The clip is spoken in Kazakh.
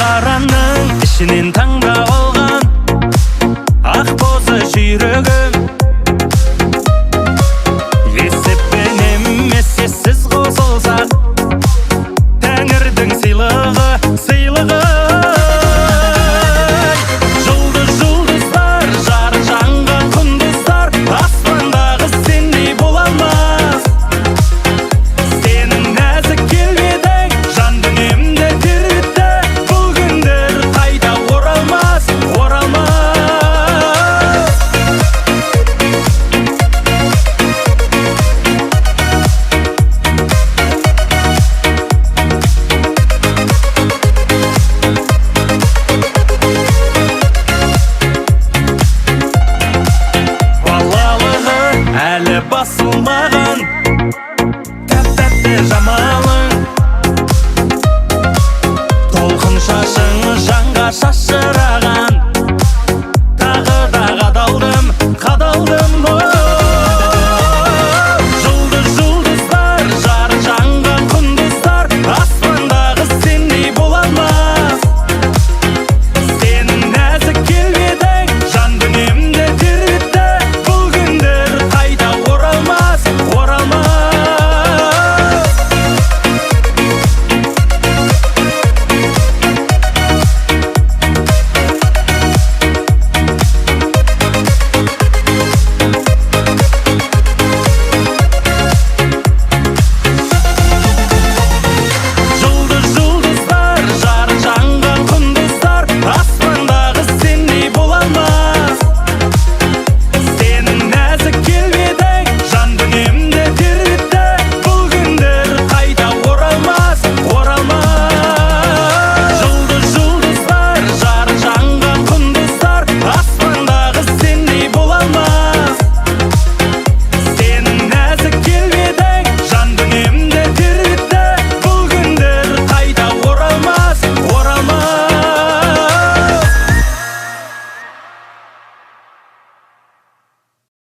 қараның ішінен таңдап алған ақ бозы жүйрегім. Есеппен емес ессіз қосылсақ, тәңірдің сыйлығы, сыйлығы. Жұлдыз жұлдыздар, жары жанған құндыздар, аспандағы сендей бола алмас. Сенің нәзік келбетің жан дүниемді тербетті, бұл күндер қайта оралмас, оралмас. Балалығы әлі басылмаған